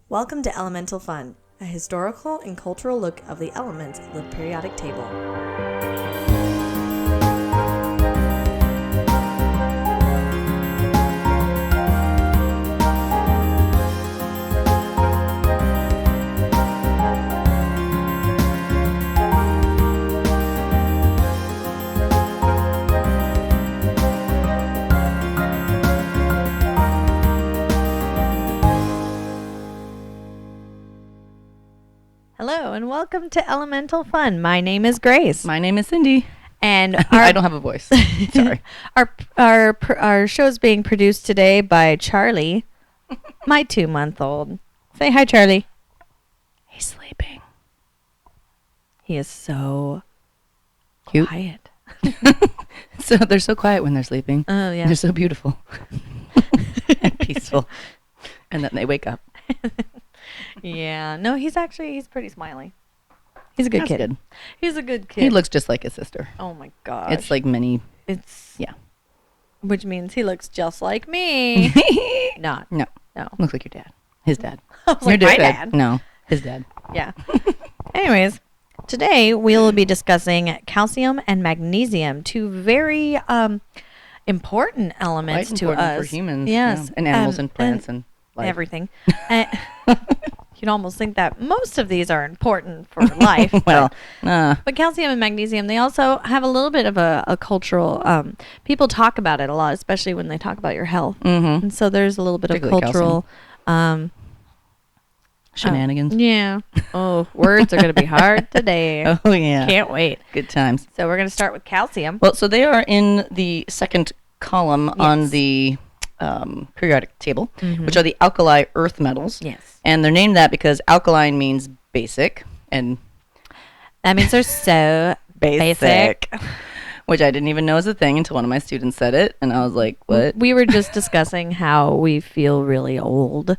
Welcome to Elemental Fun, a historical and cultural look of the elements of the periodic table. Hello and welcome to Elemental Fun. My name is Grace. My name is Cindy. And I don't have a voice. Sorry. Our show is being produced today by Charlie, my 2-month-old. Say hi, Charlie. He's sleeping. He is so Cute. quiet. So they're so quiet when they're sleeping. Oh, yeah. They're so beautiful and peaceful. And then they wake up. Yeah. No, he's pretty smiley. He's a good That's kid. good. He's a good kid. He looks just like his sister. Oh my gosh. It's like mini. Yeah. Which means he looks just like me. No. No. Looks like your dad. His dad. I was like, my dad. No, his dad. Yeah. Anyways, today we'll be discussing calcium and magnesium, two very important elements Quite to important us. for humans. Yes. Yeah. And animals and plants and life. Everything. You'd almost think that most of these are important for life. Well, but calcium and magnesium, they also have a little bit of a cultural, people talk about it a lot, especially when they talk about your health. mm-hmm. And so there's a little bit of Particularly cultural Shenanigans. yeah. Oh, words are going to be hard today. Oh, yeah. Can't wait. Good times. So we're going to start with calcium. Well, so they are in the second column on Yes. the periodic table, Mhm. which are the alkali earth metals. Yes. And they're named that because alkaline means basic, and That means they're so basic. which I didn't even know was a thing until one of my students said it, and I was like, what? We were just discussing how we feel really old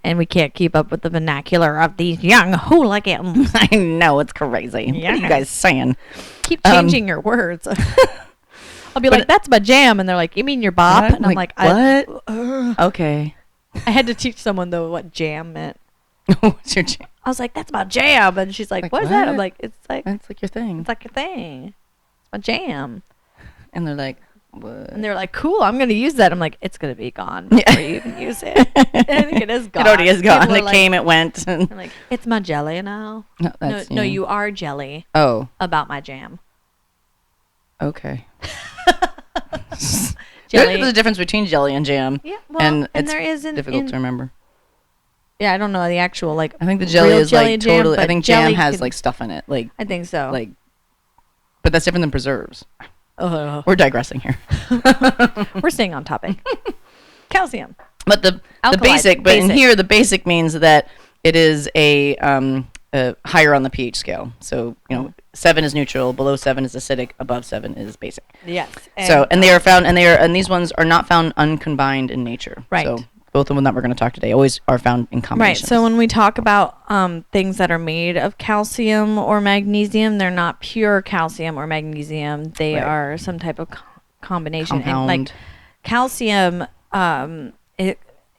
and we can't keep up with the vernacular of these young hooligans. I know, it's crazy. What are you Yes. guys saying? Keep changing your words. I'll be like, that's my jam. And they're like, you mean your bop? What? And I'm like, what? I Okay. had to teach someone, though, what jam meant. What's your jam? I was like, that's my jam. And she's like, Like, what is that? I'm what? like, it's like Your thing. your thing. It's my jam. And they're like, what? And they're like, cool, I'm going to use that. I'm like, it's going to be gone Yeah. before you even use it. I think it is gone. It already is gone. People are It like- came, it went. they're like, it's my jelly now. No, that's, No, you are jelly Oh, about my jam. okay. Jelly. There's a difference between jelly and jam. Yeah, well, and and it's there is difficult to remember. Yeah, I don't know the actual, like, I think the jelly real is jelly like and jam, totally. I but think jelly jam has can- like stuff in it, like I think so. but that's different than preserves. Oh, We're digressing here. we're staying on topic. Calcium. But the Alkali, basic, but in basic. here the basic means that it is a higher on the pH scale. So 7 is neutral, below 7 is acidic, above 7 is basic. Yes. And they are found, and these ones are not found uncombined in nature. Right. So both of them that we're going to talk today always are found in Right. combination. So when we talk about things that are made of calcium or magnesium, they're not pure calcium or magnesium. They Right. are some type of combination. Compound. And like calcium,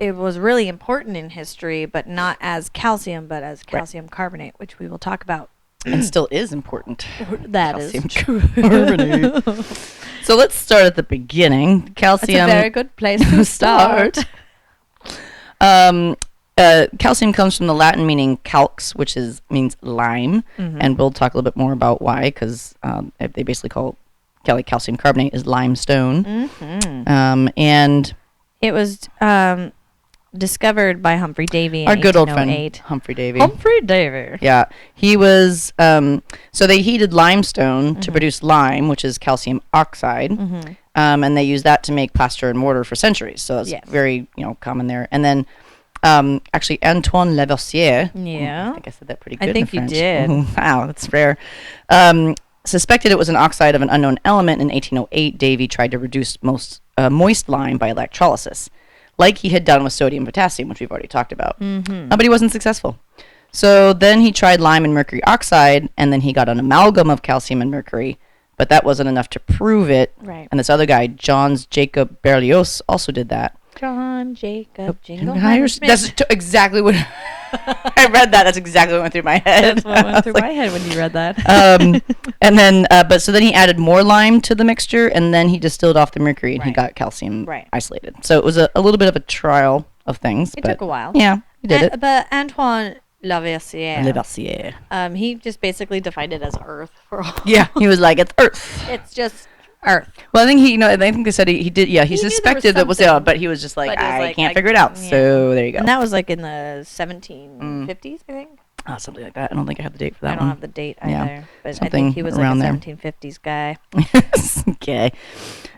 it was really important in history, but not as calcium, but as calcium carbonate, which we will talk about. and still is important. That is Calcium true. carbonate. So let's start at the beginning. That's Calcium. a very good place to start. Calcium comes from the Latin meaning calx, which means lime, and we'll talk a little bit more about why, because they basically call calcium carbonate is limestone. And It was discovered by Humphrey Davy in our good old friend 1808. Humphrey Davy. Humphrey Davy. Yeah, he was. So they heated limestone to produce lime, which is calcium oxide, and they used that to make plaster and mortar for centuries. So it's Yes. very common there. And then actually Antoine Lavoisier. Yeah. I think I said that pretty good. I think in you French. did. Ooh, wow, that's rare. Suspected it was an oxide of an unknown element in 1808. Davy tried to reduce moist lime by electrolysis, like he had done with sodium and potassium, which we've already talked about. But he wasn't successful. So then he tried lime and mercury oxide, and then he got an amalgam of calcium and mercury, but that wasn't enough to prove it. Right. And this other guy, John Jacob Berlioz, also did that. John Jacob Jingle. That's exactly what I read that. That's exactly what went through my head. That's what went through my head when you read that. And then, but so then he added more lime to the mixture, and then he distilled off the mercury, and he Right. got calcium Right. isolated. So it was a little bit of a trial of things. It but took a while. Yeah, he did it. But Antoine Lavoisier, Lavoisier. he just basically defined it as Earth for all. Yeah, he was like, it's Earth. It's just Earth. Well, I think I think they said he did. Yeah, he He knew there was suspected that was something. but he was just like, But he was I like, can't figure it out. yeah. So there you go. And that was like in the 1750s, I think. Something like that. I don't think I have the date for that I don't one. have the date Yeah. either, but I Something think he was like a around there. 1750s guy. Okay.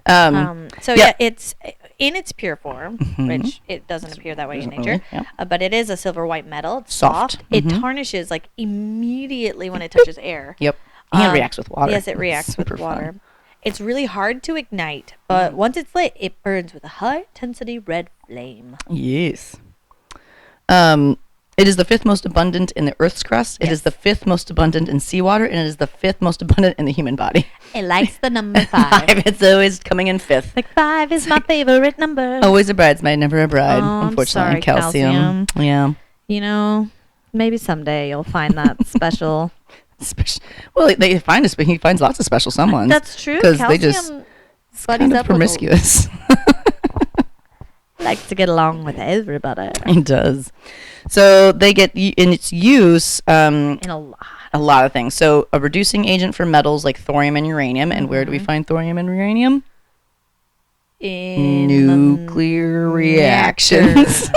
So yeah. it's in its pure form, which it doesn't appear that way in Doesn't nature. really, yeah. But it is a silver white metal. It's Soft. soft. It tarnishes like immediately when it touches air. Yep. And it Um, reacts with water. Yes, it reacts with Super fun. water. It's really hard to ignite, but once it's lit, it burns with a high intensity red flame. Yes. It is the fifth most abundant in the Earth's crust. It Yes. is the fifth most abundant in seawater, and it is the fifth most abundant in the human body. It likes the number 5. It's always coming in fifth. Like 5 is my favorite number. Always a bridesmaid, never a bride. Oh, I'm unfortunately, sorry, calcium. Yeah. You know, maybe someday you'll find that special. Well, he finds lots of special someones. That's true. Because Calcium they just buddies kind of up promiscuous. likes to get along with everybody. It does. So they get in its use In a lot. a lot of things. So a reducing agent for metals like thorium and uranium. And where do we find thorium and uranium? In Nuclear reactions.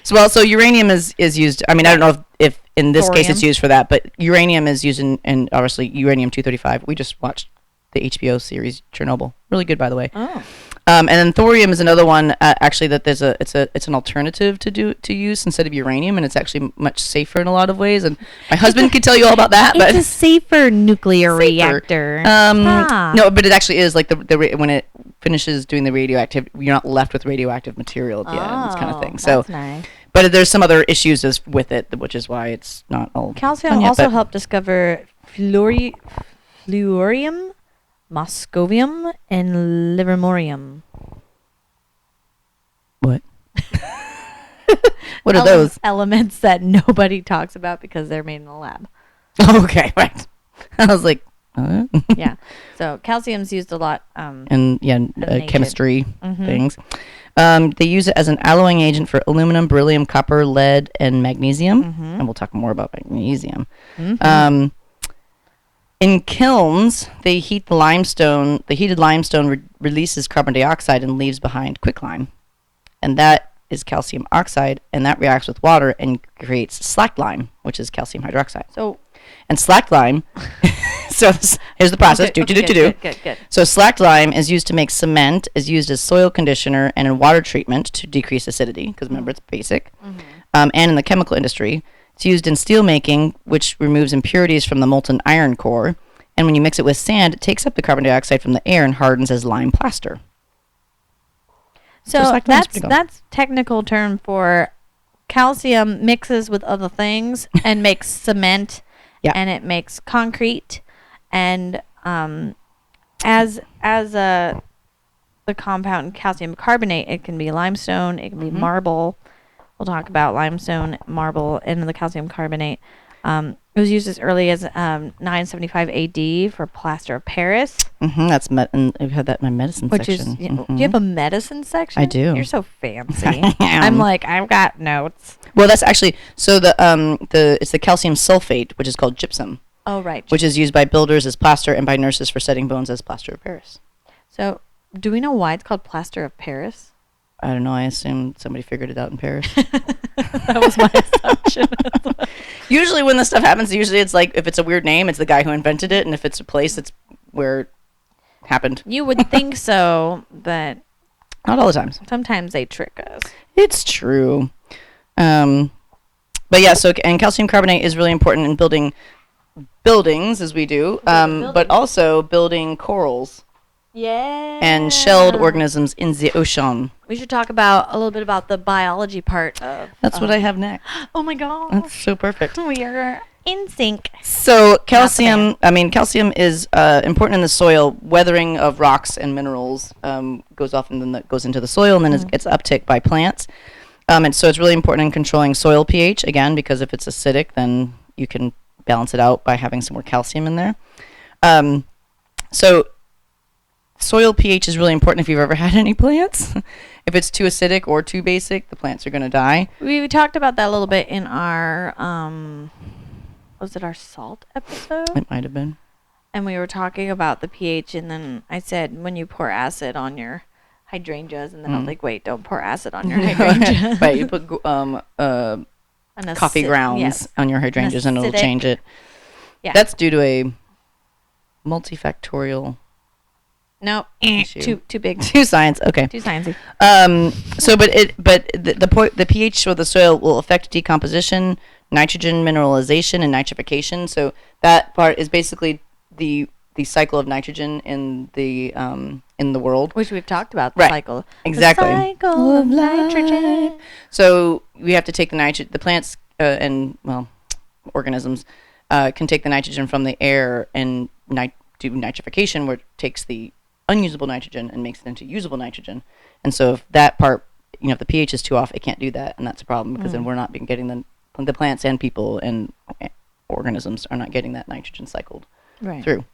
So uranium is used. I mean, I don't know if in this case it's Thorium. used for that, but uranium is used in obviously uranium-235. We just watched the HBO series Chernobyl. Really good, by the way. Oh. And then thorium is another one. Actually, that it's an alternative to use instead of uranium, and it's actually much safer in a lot of ways. And my husband could tell you all about that. But It's a safer nuclear Safer. reactor. Ah. No, but it actually is like when it finishes doing the radioactive, you're not left with radioactive material at the end, this kind of thing. So, That's nice. but there's some other issues with it, which is why it's not all. Calcium done yet, also but- helped discover fluorium, moscovium, and livermorium. What? What are those? Elements that nobody talks about because they're made in a lab. Okay, right. I was like, Yeah. So calcium's used a lot. and yeah, nature. chemistry Mhm. things. They use it as an alloying agent for aluminum, beryllium, copper, lead, and magnesium. And we'll talk more about magnesium. In kilns, they heat the limestone. The heated limestone releases carbon dioxide and leaves behind quicklime, and that is calcium oxide, and that reacts with water and creates slacked lime, which is calcium hydroxide. So And slacked lime. So here's the process. Good. So slacked lime is used to make cement, is used as soil conditioner and in water treatment to decrease acidity, because remember it's basic. And in the chemical industry, it's used in steel making, which removes impurities from the molten iron core. And when you mix it with sand, it takes up the carbon dioxide from the air and hardens as lime plaster. So slacked lime's pretty good. that's technical term for calcium mixes with other things and makes cement. Yeah. And it makes concrete, and as the compound calcium carbonate, it can be limestone, it can be marble. We'll talk about limestone, marble, and the calcium carbonate. It was used as early as 975 AD for plaster of Paris, That's and I've had that in my medicine which section. is. Do you have a medicine section? I do. You're so fancy. I am. I'm like, I've got notes. Well, that's actually so it's the calcium sulfate, which is called gypsum, Oh, right. which is used by builders as plaster and by nurses for setting bones as plaster of Paris. So, do we know why it's called plaster of Paris? I don't know. I assume somebody figured it out in Paris. That was my assumption. Usually, when this stuff happens, it's like if it's a weird name, it's the guy who invented it, and if it's a place, it's where it happened. You would think so, but Not all the times. sometimes they trick us. It's true. But yeah, so and calcium carbonate is really important in building buildings, as we do, but also building corals Yeah. and shelled organisms in the ocean. We should talk about a little bit about the biology part of. That's what I have next. Oh my god. That's so perfect. We are in sync. So calcium is important in the soil. Weathering of rocks and minerals goes off and then that goes into the soil, and then it gets uptick by plants. And so it's really important in controlling soil pH, again, because if it's acidic, then you can balance it out by having some more calcium in there. So soil pH is really important if you've ever had any plants. If it's too acidic or too basic, the plants are going to die. We talked about that a little bit in our, was it our salt episode? It might have been. And we were talking about the pH, and then I said, when you pour acid on your hydrangeas, and then I was like, wait, don't pour acid on your hydrangea. Right, you put coffee grounds on your hydrangeas and it'll change it. Yeah. That's due to a multifactorial issue. Too big. Too science. Okay. Too sciencey. So the pH of the soil will affect decomposition, nitrogen mineralization, and nitrification. So that part is basically the cycle of nitrogen in the world, which we've talked about. The right. Cycle. Exactly. The cycle of nitrogen. So we have to take the plants organisms can take the nitrogen from the air and do nitrification, where it takes the unusable nitrogen and makes it into usable nitrogen. And so if that part, if the pH is too off, it can't do that, and that's a problem because then we're not getting the plants and people and organisms are not getting that nitrogen cycled through.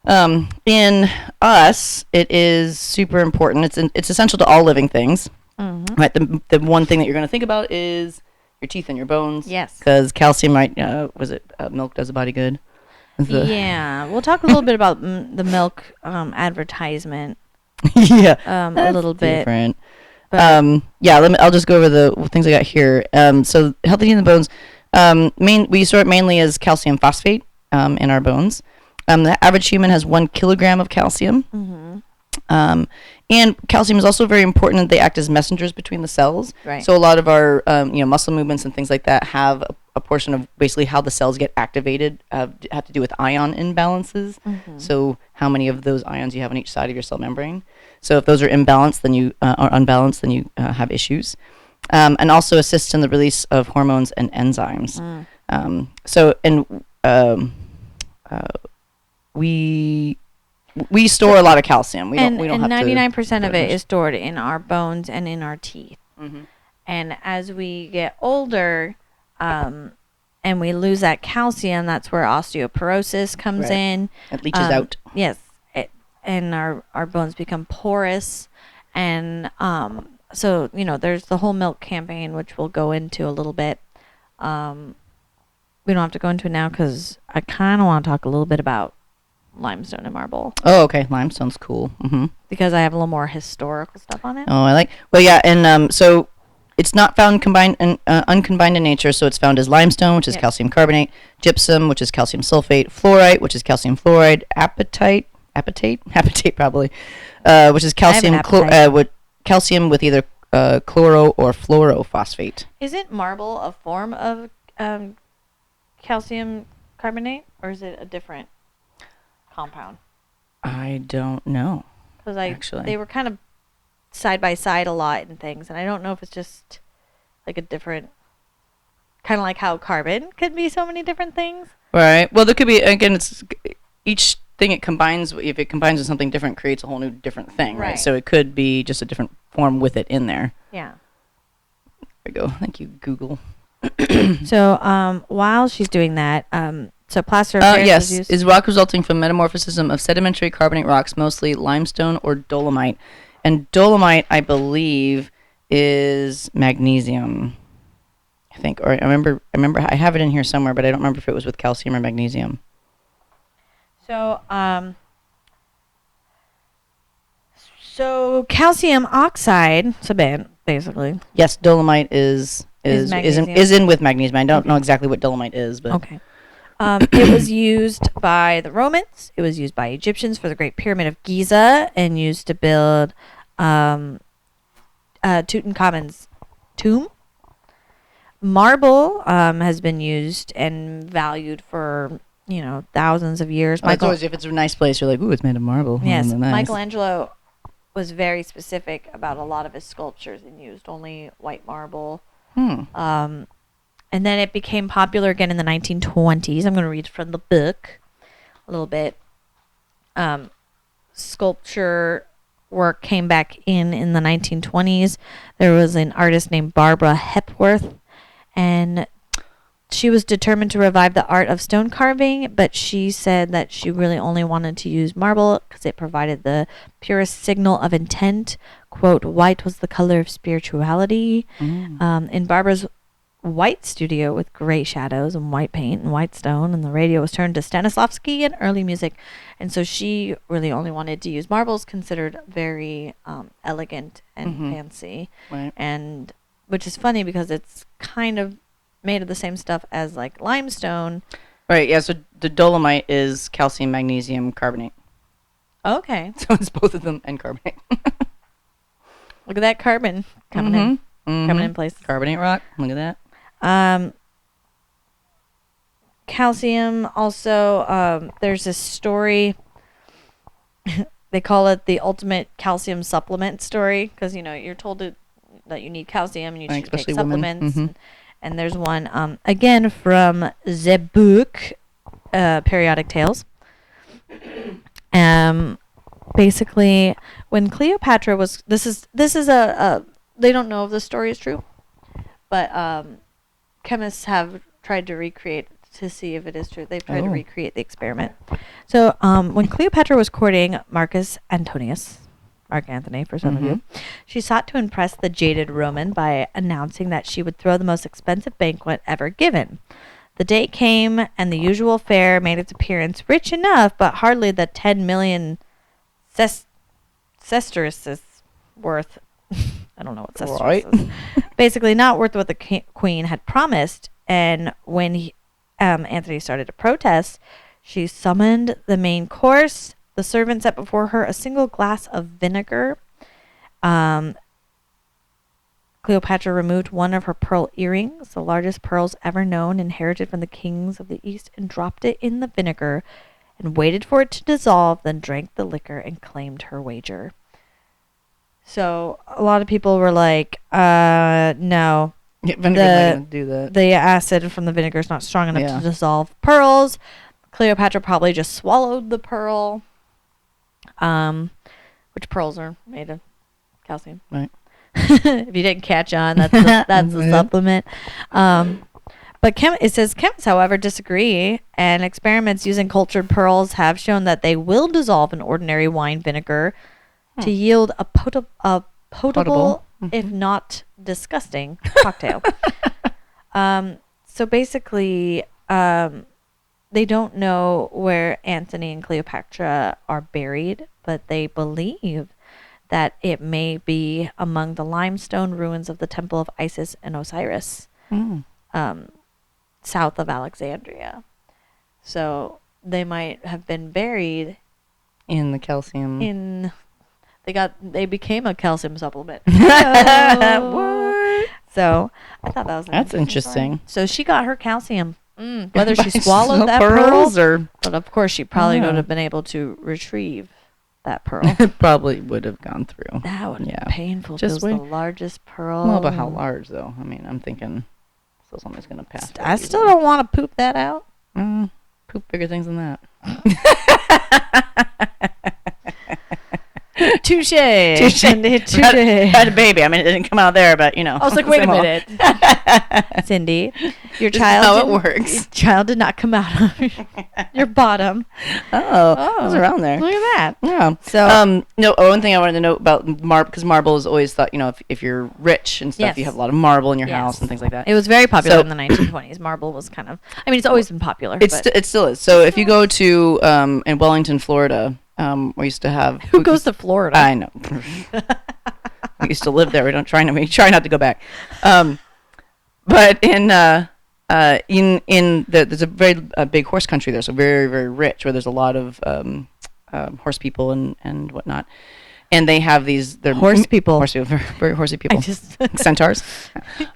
In us, it is super important. It's essential to all living things. Mm-hmm. Right. The one thing that you're going to think about is your teeth and your bones. Yes. Because calcium, milk does the body good. Yeah. We'll talk a little bit about the milk advertisement. Yeah. A little bit. Different. I'll just go over the things I got here. So healthy teeth and bones. We store it mainly as calcium phosphate in our bones. The average human has 1 kilogram of calcium. Mm-hmm. And calcium is also very important. They act as messengers between the cells. Right. So a lot of our muscle movements and things like that have a portion of basically how the cells get activated have to do with ion imbalances. Mm-hmm. So how many of those ions you have on each side of your cell membrane. So if those are imbalanced, then you are unbalanced, then you have issues. And also assists in the release of hormones and enzymes. We store a lot of calcium. We don't have 99% of it is stored in our bones and in our teeth. Mm-hmm. And as we get older, and we lose that calcium, that's where osteoporosis comes in. It leaches out. Yes, and our bones become porous, and so there's the whole milk campaign, which we'll go into a little bit. We don't have to go into it now because I kind of want to talk a little bit about limestone and marble. Oh, okay. Limestone's cool. Mm-hmm. Because I have a little more historical stuff on it. Oh, I like. Well, yeah, and so it's not found uncombined in nature. So it's found as limestone, which is calcium carbonate, gypsum, which is calcium sulfate, fluorite, which is calcium fluoride, apatite probably, which is calcium calcium with either chloro or fluorophosphate. Isn't marble a form of calcium carbonate, or is it a different compound? I don't know. Because they were kind of side by side a lot in things, and I don't know if it's just like a different, kind of like how carbon could be so many different things. Right. Well, there could be, again, it's each thing it combines. If it combines with something different, creates a whole new different thing, right? So it could be just a different form with it in there. Yeah. There we go. Thank you, Google. So while she's doing that, so plaster of Paris yes, is rock resulting from metamorphosis of sedimentary carbonate rocks, mostly limestone or dolomite. And dolomite, I believe, is magnesium. I think, or I remember I have it in here somewhere, but I don't remember if it was with calcium or magnesium. So calcium oxide, basically. Yes, dolomite is in with magnesium. I don't know exactly what dolomite is, but okay. It was used by the Romans. It was used by Egyptians for the Great Pyramid of Giza, and used to build Tutankhamun's tomb. Marble has been used and valued for thousands of years. It's always, if it's a nice place, you're like, ooh, it's made of marble. Yes, nice. Michelangelo was very specific about a lot of his sculptures and used only white marble. And then it became popular again in the 1920s. I'm going to read from the book a little bit. Sculpture work came back in the 1920s. There was an artist named Barbara Hepworth, and she was determined to revive the art of stone carving, but she said that she really only wanted to use marble because it provided the purest signal of intent. Quote, white was the color of spirituality. In Barbara's white studio with gray shadows and white paint and white stone, and the radio was turned to Stanislavski and early music. And so she really only wanted to use marbles, considered very elegant and fancy. Right. And which is funny because it's kind of made of the same stuff as like limestone. Right, yeah, so the dolomite is calcium magnesium carbonate. Okay. So it's both of them and carbonate. Look at that carbon coming in place. Carbonate rock, look at that. Calcium also, there's this story. They call it the ultimate calcium supplement story because, you're told that you need calcium and you should take supplements. And there's one, again, from the book, Periodic Tales. Basically, when Cleopatra was... This is a... They don't know if the story is true, but chemists have tried to recreate to see if it is true. They've tried to recreate the experiment. So when Cleopatra was courting Mark Antony for some of you, she sought to impress the jaded Roman by announcing that she would throw the most expensive banquet ever given. The day came, and the usual fare made its appearance, rich enough, but hardly the 10 million sesterces worth. I don't know what sesterces is. Basically, not worth what the queen had promised. And when Antony started to protest, she summoned the main course. The servant set before her a single glass of vinegar. Cleopatra removed one of her pearl earrings, the largest pearls ever known, inherited from the kings of the East, and dropped it in the vinegar and waited for it to dissolve, then drank the liquor and claimed her wager. So a lot of people were like, no. Yeah, vinegar's not going to do that. The acid from the vinegar is not strong enough to dissolve pearls. Cleopatra probably just swallowed the pearl, which pearls are made of calcium. Right. If you didn't catch on, that's a supplement. But it says chemists, however, disagree, and experiments using cultured pearls have shown that they will dissolve in ordinary wine vinegar to yield a potable, if not disgusting, cocktail. So basically, they don't know where Antony and Cleopatra are buried, but they believe that it may be among the limestone ruins of the Temple of Isis and Osiris, south of Alexandria. So they might have been buried in the calcium. They became a calcium supplement. What? So I thought that was that's interesting. So she got her calcium. Whether she swallowed that pearl, but of course she probably would have been able to retrieve that pearl. It probably would have gone through. That would have been painful. Just it was the largest pearl. Well, but how large though? I mean, I'm thinking still somebody's gonna pass. I still don't want to poop that out. Poop bigger things than that. Touche. Had a baby. I mean, it didn't come out there, but I was like, wait a minute, Cindy, your child. How it works. Your child did not come out of your bottom. Oh, it was around there. Look at that. Yeah. So, one thing I wanted to note about marble, because marble is always thought, if you're rich and stuff, you have a lot of marble in your house and things like that. It was very popular in the 1920s. Marble was kind of, it's always been popular. It still is. So if you go to in Wellington, Florida. We used to have. Who goes to Florida? I know. We used to live there. We try not to go back. But there's a very big horse country there, so very, very rich, where there's a lot of horse people and whatnot. And they have these. They're horse people. Very horsey people. Centaurs.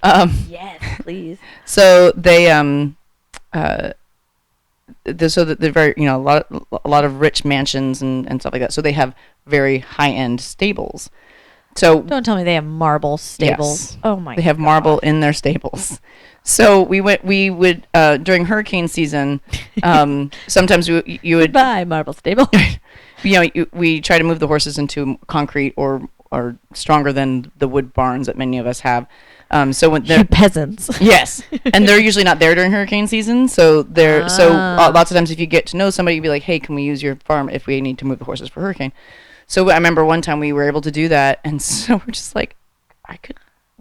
Yes, please. So they so that they're very, a lot of rich mansions and stuff like that. So they have very high end stables So Don't tell me they have marble stables. Yes. Oh my god. They have marble in their stables. So we would during hurricane season, sometimes you would, Bye, marble stable. we try to move the horses into concrete or stronger than the wood barns that many of us have. So when You they're peasants. yes, and they're usually not there during hurricane season. So lots of times if you get to know somebody, you'd be like, hey, can we use your farm if we need to move the horses for hurricane? So I remember one time we were able to do that, and so we're just like, I could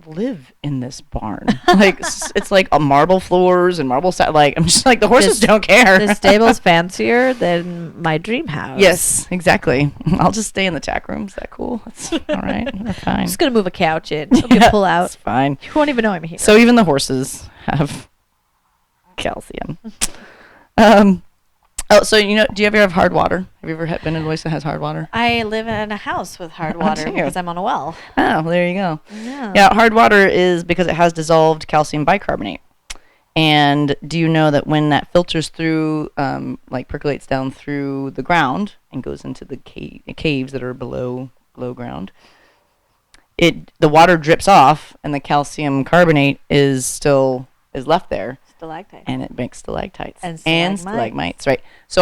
live in this barn. Like it's like a marble floors and marble like I'm just like the horses don't care. The stable's fancier than my dream house. Yes, exactly. I'll just stay in the tack room. Is that cool? That's all right. That's fine. I'm just gonna move a couch in. You can pull out. It's fine. You won't even know I'm here. So even the horses have calcium. Oh, so do you ever have hard water? Have you ever been in a place that has hard water? I live in a house with hard water do you? because I'm on a well. Oh, well, there you go. Yeah. Yeah, hard water is because it has dissolved calcium bicarbonate. And do you know that when that filters through, like percolates down through the ground and goes into the caves that are below ground, the water drips off and the calcium carbonate is left there. Stalactites. And it makes stalactites And stalagmites, right? So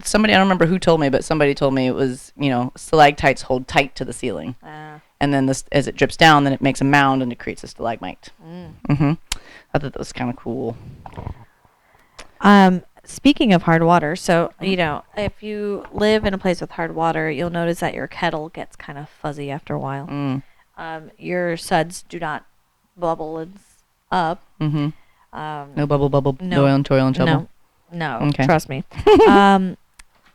somebody, I don't remember who told me, but somebody told me it was, stalactites hold tight to the ceiling. And then as it drips down, then it makes a mound and it creates a stalagmite. I thought that was kind of cool. Speaking of hard water, so, if you live in a place with hard water, you'll notice that your kettle gets kind of fuzzy after a while. Your suds do not bubble up. No bubble, no, toil and trouble. No, Okay. trust me.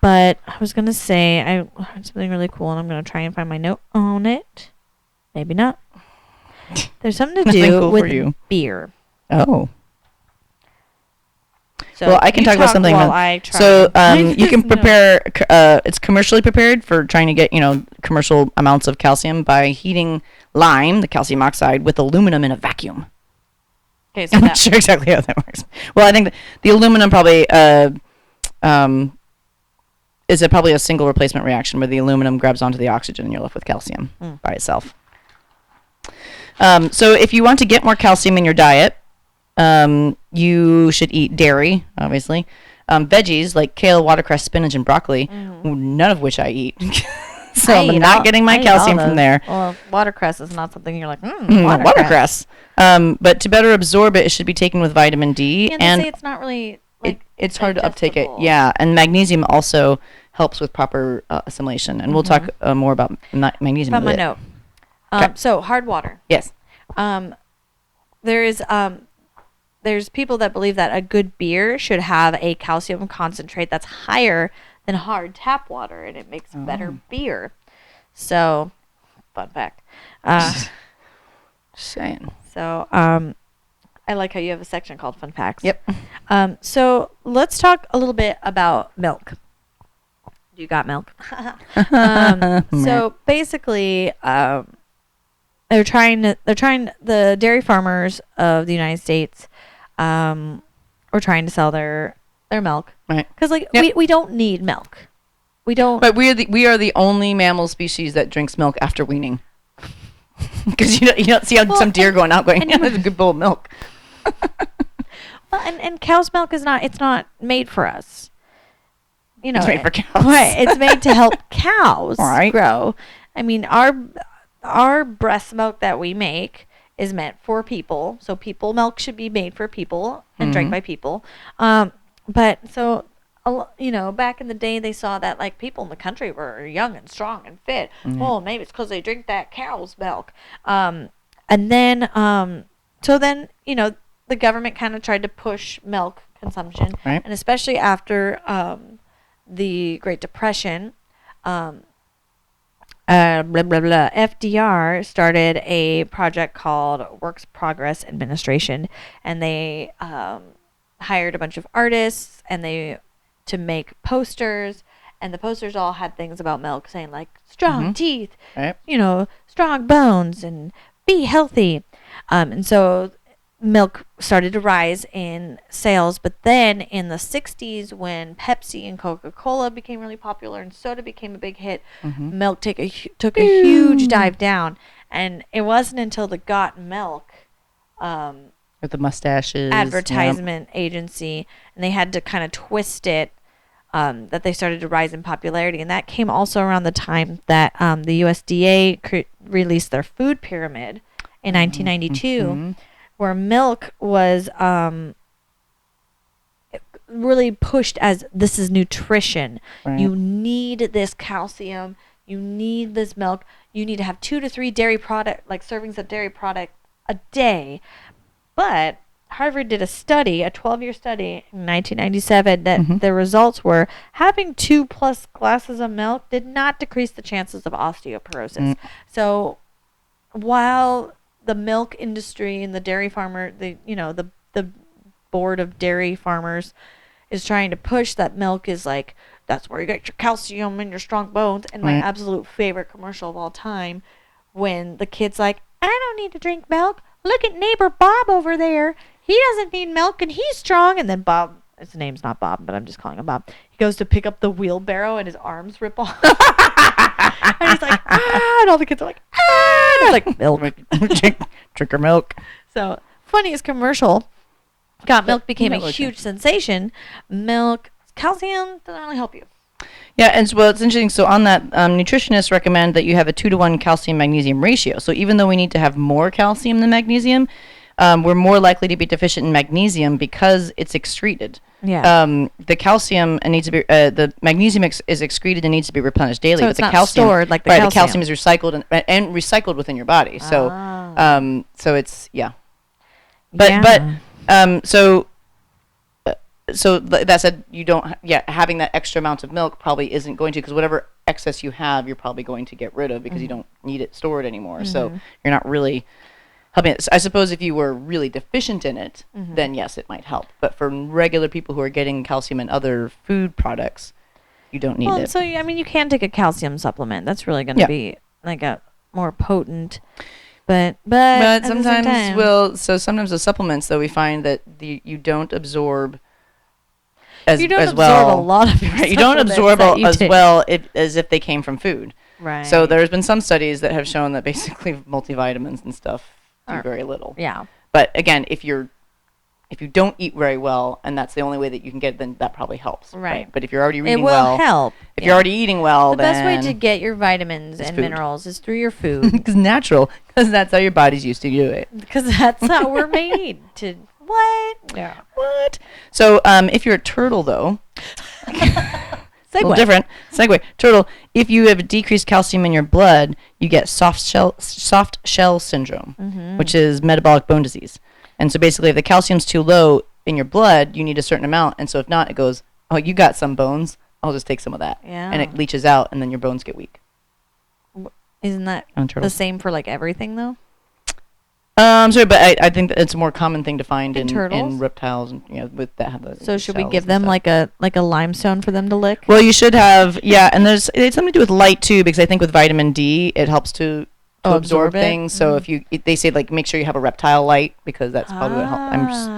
But I was going to say, I heard something really cool, and I'm going to try and find my note on it. Maybe not. There's something to do cool with beer. Oh. So Well, I can you talk about something. while I try. So you can prepare. It's commercially prepared for trying to get commercial amounts of calcium by heating lime, the calcium oxide, with aluminum in a vacuum. Okay, so I'm not sure exactly how that works. Well, I think the aluminum probably is probably a single replacement reaction where the aluminum grabs onto the oxygen and you're left with calcium by itself. So if you want to get more calcium in your diet, you should eat dairy, obviously. Veggies like kale, watercress, spinach, and broccoli, none of which I eat. So I'm not getting my calcium from there. Well, watercress is not something you're like, watercress. But to better absorb it, it should be taken with vitamin D. Yeah, and say it's not really it's hard to uptake it. digestible. Yeah, and magnesium also helps with proper assimilation. And we'll talk more about magnesium. From in my a bit. note. Okay. So hard water. Yes. There's people that believe that a good beer should have a calcium concentrate that's higher than hard tap water, and it makes better beer. So, fun fact. Just saying. So, I like how you have a section called Fun Facts. Yep. So let's talk a little bit about milk. You got milk. So basically, the dairy farmers of the United States, are trying to sell their milk. Right. Because Yep. we don't need milk. We don't. But we are the only mammal species that drinks milk after weaning. Because you don't see some deer going out going, yeah, there's a good bowl of milk. Well, and cow's milk it's not made for us. It's made for cows. Right. It's made to help cows Right. grow. I mean, our breast milk that we make is meant for people. So milk should be made for people and drank by people. But so, back in the day, they saw that people in the country were young and strong and fit. Well, maybe it's because they drink that cow's milk. And then, the government kind of tried to push milk consumption. Right. And especially after the Great Depression, FDR started a project called Works Progress Administration, and they hired a bunch of artists to make posters, and the posters all had things about milk saying strong teeth, Right. strong bones, and be healthy. And so milk started to rise in sales. But then in the 60s, when Pepsi and Coca-Cola became really popular and soda became a big hit, milk took a huge dive down. And it wasn't until the Got Milk With the mustaches. advertisement agency, and they had to kind of twist it, that they started to rise in popularity. And that came also around the time that the USDA released their food pyramid in 1992, where milk was really pushed as this is nutrition. Right. You need this calcium. You need this milk. You need to have 2 to 3 dairy product, like servings of dairy product a day. But Harvard did a study, a 12-year study in 1997, that the results were having 2+ glasses of milk did not decrease the chances of osteoporosis. So while the milk industry and the dairy farmer, the board of dairy farmers is trying to push that milk is like, that's where you get your calcium and your strong bones. And my absolute favorite commercial of all time, when the kid's like, I don't need to drink milk. Look at neighbor Bob over there. He doesn't need milk and he's strong. And then Bob, his name's not Bob, but I'm just calling him Bob. He goes to pick up the wheelbarrow and his arms rip off. And he's like, ah, and all the kids are like, ah, and it's like, milk. Drink her milk. So, funniest commercial. Got Milk became a huge sensation. Milk, calcium doesn't really help you. Yeah, and well, it's interesting. So on that, nutritionists recommend that you have a 2-to-1 calcium-magnesium ratio. So even though we need to have more calcium than magnesium, we're more likely to be deficient in magnesium because it's excreted. Yeah. The calcium needs to be the magnesium is excreted and needs to be replenished daily. So but it's the not calcium, stored like the right, calcium. the calcium is recycled and recycled within your body. So, so it's So that said, you don't. Having that extra amount of milk probably isn't going to, because whatever excess you have, you're probably going to get rid of because you don't need it stored anymore. So you're not really helping it. So I suppose if you were really deficient in it, then yes, it might help. But for regular people who are getting calcium in other food products, you don't need it. So I mean, you can take a calcium supplement. That's really going to be like a more potent. But sometimes sometimes the supplements, though, we find that you don't absorb. You don't absorb well. a lot of your You don't absorb as well as if they came from food. Right. So there's been some studies that have shown that basically multivitamins and stuff do very little. Yeah. But again, if you don't eat very well and that's the only way that you can get it, then that probably helps. Right. But if you're already eating well, it will help. If you're already eating well, the best way to get your vitamins and food. minerals is through your food. Because natural, because that's how your body's used to do it. Because that's how we're made to. What? Yeah. What? So, if you're a turtle, though, Segue. a little different. Segue. Turtle. If you have decreased calcium in your blood, you get soft shell syndrome, which is metabolic bone disease. And so, basically, if the calcium's too low in your blood, you need a certain amount. And so, if not, it goes, oh, you got some bones. I'll just take some of that. Yeah. And it leaches out, and then your bones get weak. Isn't that the same for like everything, though? Sorry, but I think that it's a more common thing to find in reptiles, and with that have the. So should we give them like a limestone for them to lick? Well, you should have, and it's something to do with light too, because I think with vitamin D it helps to absorb things. So if they say like make sure you have a reptile light, because that's probably what helps. I'm just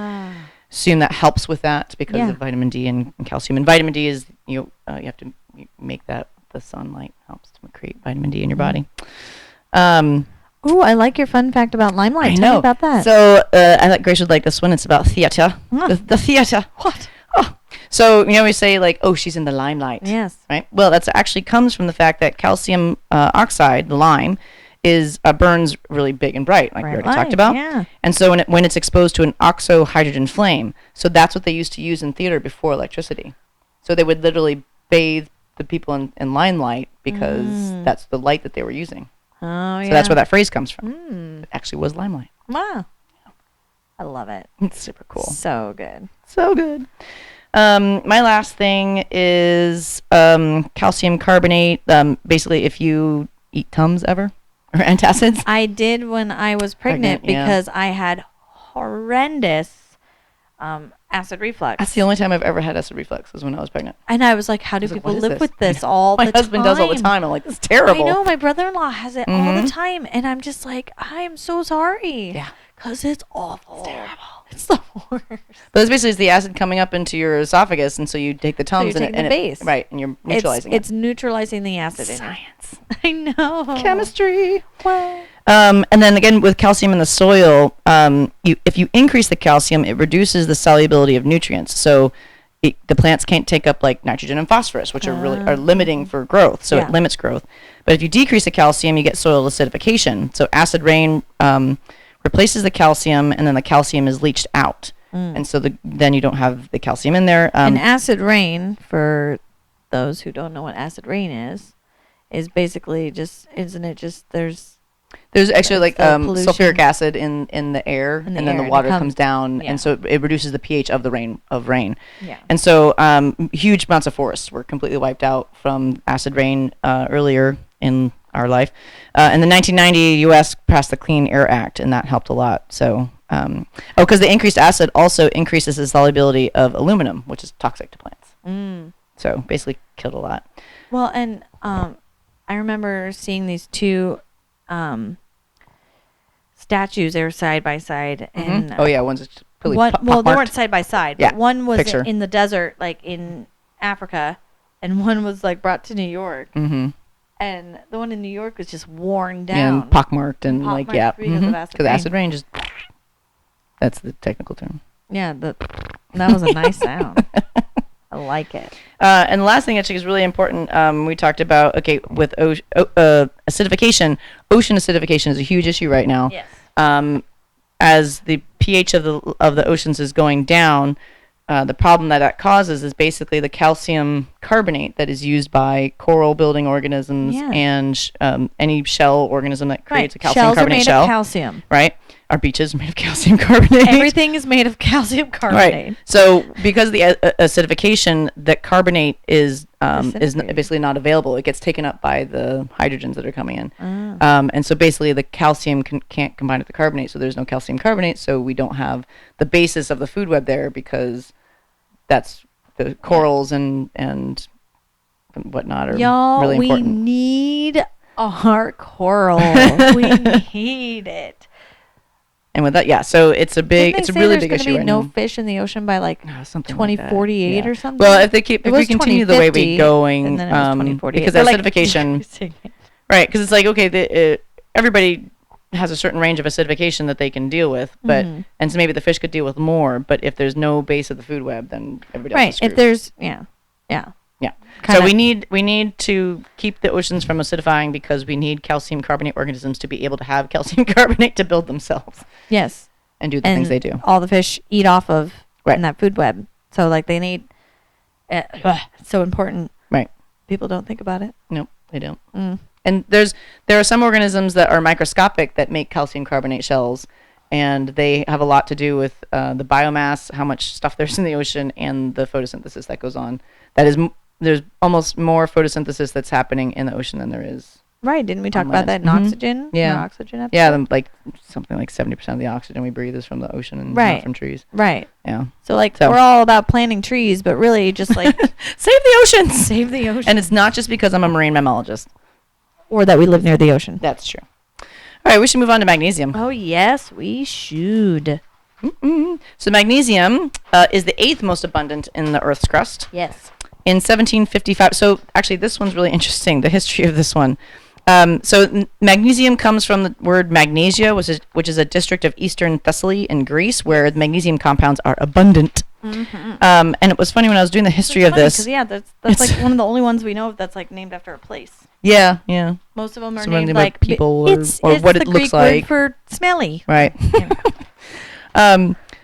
assume that helps with that because of vitamin D and calcium. And vitamin D is you have to make that the sunlight helps to create vitamin D in your body. Ooh, I like your fun fact about limelight. Tell me about that. So I thought Grace would like this one. It's about theater. The theater. What? Oh. So, we say like, oh, she's in the limelight. Yes. Right? Well, that actually comes from the fact that calcium oxide, the lime, burns really big and bright, like we already talked about. Yeah. And so when it's exposed to an oxo-hydrogen flame, so that's what they used to use in theater before electricity. So they would literally bathe the people in limelight because that's the light that they were using. Oh, so that's where that phrase comes from. It actually was limelight. Wow. I love it. It's super cool. So good. So good. My last thing is calcium carbonate. Basically, if you eat Tums ever or antacids. I did when I was pregnant because I had horrendous acid reflux. That's the only time I've ever had acid reflux was when I was pregnant. And I was like, how do people live with this all the time? My husband does all the time. I'm like, this is terrible. I know. My brother-in-law has it all the time. And I'm just like, I am so sorry. Yeah. 'Cause it's awful. It's terrible. It's the worst. But it's basically the acid coming up into your esophagus, and so you take the Tums you're and, taking the base. right, and you're neutralizing It's neutralizing the acid in it. Science. I know. Chemistry. Wow. And then again with calcium in the soil, if you increase the calcium, it reduces the solubility of nutrients. So the plants can't take up like nitrogen and phosphorus, which are limiting for growth. So it limits growth. But if you decrease the calcium, you get soil acidification. So acid rain replaces the calcium, and then the calcium is leached out. And so then you don't have the calcium in there. And acid rain, for those who don't know what acid rain is basically just, isn't it just there's actually like pollution sulfuric acid in the air, and then the water comes down, and so it reduces the pH of the rain. Yeah. And so huge amounts of forests were completely wiped out from acid rain earlier in our life. In the 1990, U.S. passed the Clean Air Act, and that helped a lot. So because the increased acid also increases the solubility of aluminum, which is toxic to plants. So basically killed a lot. Well, and I remember seeing these two statues. They were side by side, and one's really well, they weren't side by side, but one was picture. in the desert, like in Africa, and one was like brought to New York. And the one in New York was just worn down, and pockmarked, and because of acid rain. Acid rain just. That's the technical term. Yeah, that was a nice sound. I like it. And the last thing actually is really important. We talked about with acidification. Ocean acidification is a huge issue right now. Yes. As the pH of the oceans is going down, the problem that causes is basically the calcium carbonate that is used by coral building organisms and any shell organism that creates a calcium carbonate shell. Shells are made of calcium. Right. Our beaches are made of calcium carbonate. Everything is made of calcium carbonate. Right. So because of the acidification, that carbonate is basically not available. It gets taken up by the hydrogens that are coming in. And so basically the calcium can't combine with the carbonate, so there's no calcium carbonate, so we don't have the basis of the food web there, because that's the corals and whatnot are really important. We need our coral. We need it. And with that, so it's a really big issue right now. There's going to be no fish in the ocean by like 2048 or something. Well, if we continue the way we're going, and then it was 2048. because acidification, right? Because it's like everybody has a certain range of acidification that they can deal with, but and so maybe the fish could deal with more. But if there's no base of the food web, then everybody else is screwed. If there's So we need to keep the oceans from acidifying, because we need calcium carbonate organisms to be able to have calcium carbonate to build themselves. Yes. And do the things they do. All the fish eat off of in that food web. So like they need it's so important. Right. People don't think about it. Nope, they don't. And there are some organisms that are microscopic that make calcium carbonate shells, and they have a lot to do with the biomass, how much stuff there's in the ocean, and the photosynthesis that goes on. There's almost more photosynthesis that's happening in the ocean than there is. Right. Didn't we talk about that in oxygen? Yeah. Our oxygen episode? Yeah, something like 70% of the oxygen we breathe is from the ocean and not from trees. Right. Yeah. So we're all about planting trees, but really just like save the oceans. Save the ocean. And it's not just because I'm a marine mammologist. Or that we live near the ocean. That's true. All right, we should move on to magnesium. Oh, yes, we should. So magnesium is the 8th most abundant in the Earth's crust. Yes. In 1755, so actually this one's really interesting, the history of this one. Magnesium comes from the word Magnesia, which is a district of eastern Thessaly in Greece, where the magnesium compounds are abundant. And it was funny when I was doing the history of this. That's like one of the only ones we know of that's like named after a place. Yeah. Most of them are Some named like people or what it looks like. It's the Greek like. word for smelly. Right.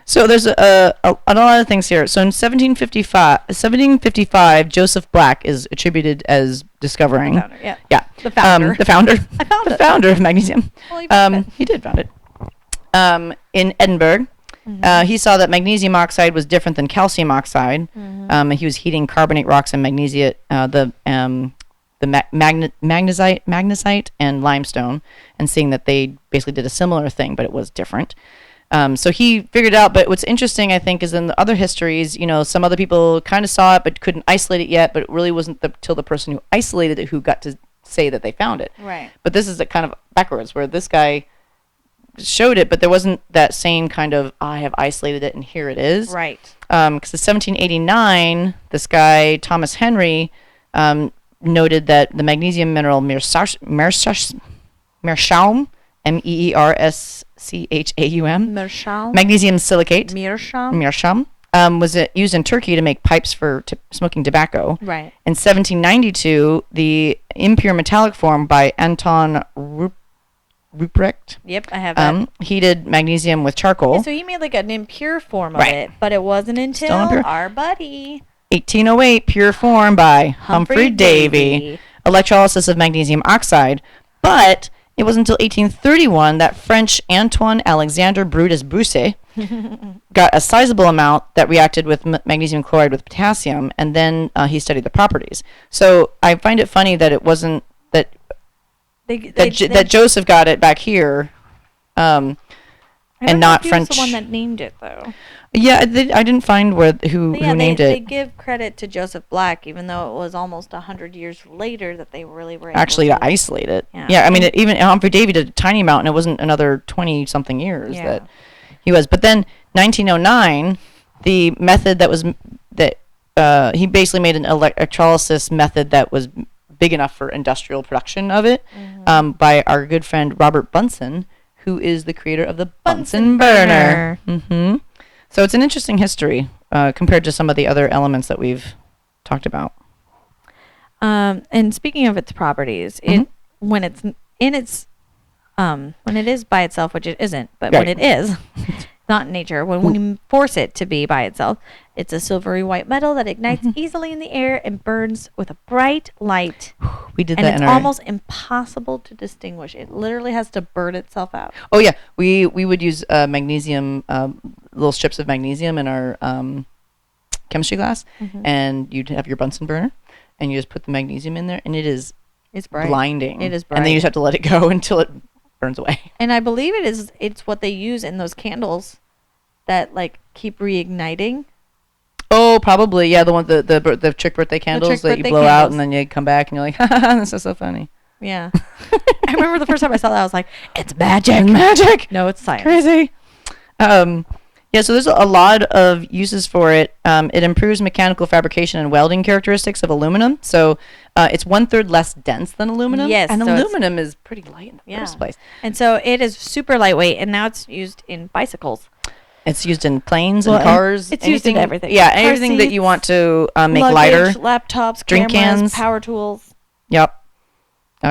So there's a lot of things here. So in 1755, Joseph Black is attributed as discovering. The founder, yeah. Yeah. The founder. The founder. I found the founder of magnesium. Well, he found it. He did found it. In Edinburgh, he saw that magnesium oxide was different than calcium oxide. He was heating carbonate rocks and magnesite, magnesite and limestone, and seeing that they basically did a similar thing, but it was different. So he figured it out. But what's interesting, I think, is in the other histories, some other people kind of saw it but couldn't isolate it yet. But it really wasn't till the person who isolated it who got to say that they found it. Right. But this is kind of backwards, where this guy showed it, but there wasn't that same kind of, I have isolated it and here it is. Right. Because in 1789, this guy, Thomas Henry, noted that the magnesium mineral meerschaum, Meerschaum, Meerschaum. magnesium silicate, Meerschaum. was used in Turkey to make pipes for smoking tobacco. Right. In 1792, the impure metallic form by Anton Ruprecht Yep, I have that. heated magnesium with charcoal. Yeah, so he made like an impure form of Right. it, but it wasn't until Still impure. our buddy 1808, pure form by Humphrey Davy. Electrolysis of magnesium oxide. But it wasn't until 1831 that French Antoine Alexandre Brutus Busse got a sizable amount that reacted with magnesium chloride with potassium, and then he studied the properties. So I find it funny that it wasn't that that Joseph got it back here, and not French. The one that named it though. Yeah, I didn't find who named it. They give credit to Joseph Black, even though it was almost 100 years later that they really were able actually to isolate it. Yeah, I mean, even Humphrey Davy did a tiny amount, and it wasn't another 20-something years that he was. But then 1909, the method he basically made an electrolysis method that was big enough for industrial production of it, by our good friend Robert Bunsen, who is the creator of the Bunsen burner. Mm-hmm. So it's an interesting history compared to some of the other elements that we've talked about. And speaking of its properties, when it is by itself, which it isn't, but when it is not in nature, when we force it to be by itself, it's a silvery white metal that ignites easily in the air and burns with a bright light. We did and that it's in our... almost impossible to distinguish. It literally has to burn itself out. Oh yeah, we would use magnesium, little strips of magnesium in our chemistry class, and you'd have your Bunsen burner, and you just put the magnesium in there, and it's bright. blinding. It is bright. And then you just have to let it go until it burns away. And I believe it's what they use in those candles that like keep reigniting. Oh, probably. Yeah, the one the trick birthday candles that you blow out and then you come back and you're like, haha, this is so funny. Yeah. I remember the first time I saw that, I was like, it's magic. It's magic. No, it's science. Crazy. Yeah, so there's a lot of uses for it. It improves mechanical fabrication and welding characteristics of aluminum. So it's 1/3 less dense than aluminum. Yes. And so aluminum is pretty light in the first place. And so it is super lightweight, and now it's used in bicycles. It's used in planes and cars. It's used in everything. Yeah, Car everything that you want to make luggage, lighter. Laptops, drink cameras, cans. power tools. Yep.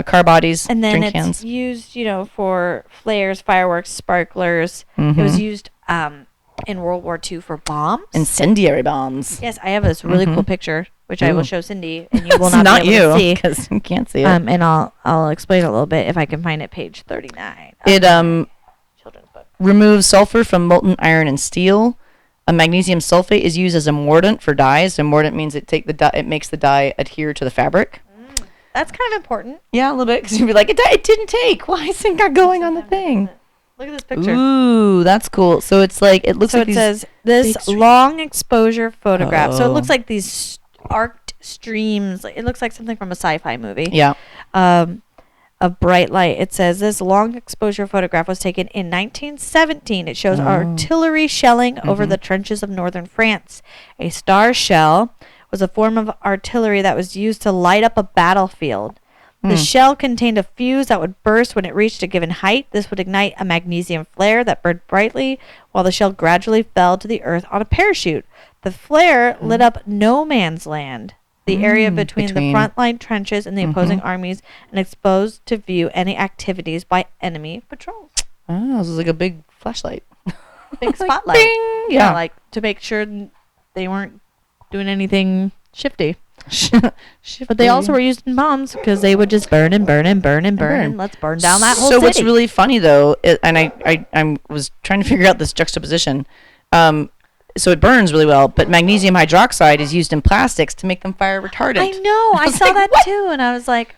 Car bodies, And then drink it's cans. used, for flares, fireworks, sparklers. It was used in World War II for bombs. Incendiary bombs. Yes, I have this really cool picture, which I will show Cindy, and you will It's not not be able to see. because you can't see it. And I'll explain it a little bit if I can find it, page 39. It Children's book. removes sulfur from molten iron and steel. A magnesium sulfate is used as a mordant for dyes. A mordant means it makes the dye adhere to the fabric. That's kind of important. Yeah, a little bit, because you'd be like, it didn't take. Why is it not going on the thing? Look at this picture. Ooh, that's cool. So it's like, it looks So like it says this long exposure photograph. So it looks like these arced streams. It looks like something from a sci-fi movie. Yeah. Of bright light. It says this long exposure photograph was taken in 1917. It shows artillery shelling over the trenches of northern France. A star shell was a form of artillery that was used to light up a battlefield. The shell contained a fuse that would burst when it reached a given height. This would ignite a magnesium flare that burned brightly while the shell gradually fell to the earth on a parachute. The flare lit up no man's land, the area between the front line trenches and the opposing armies, and exposed to view any activities by enemy patrols. Oh, this is like a big flashlight. Big spotlight. Bing! Yeah, like to make sure they weren't doing anything shifty. But they also were used in bombs because they would just burn and burn and burn and burn. And let's burn down that whole city. So what's really funny though, and I was trying to figure out this juxtaposition. So it burns really well, but magnesium hydroxide is used in plastics to make them fire retardant. I know. I saw that too, and I was like,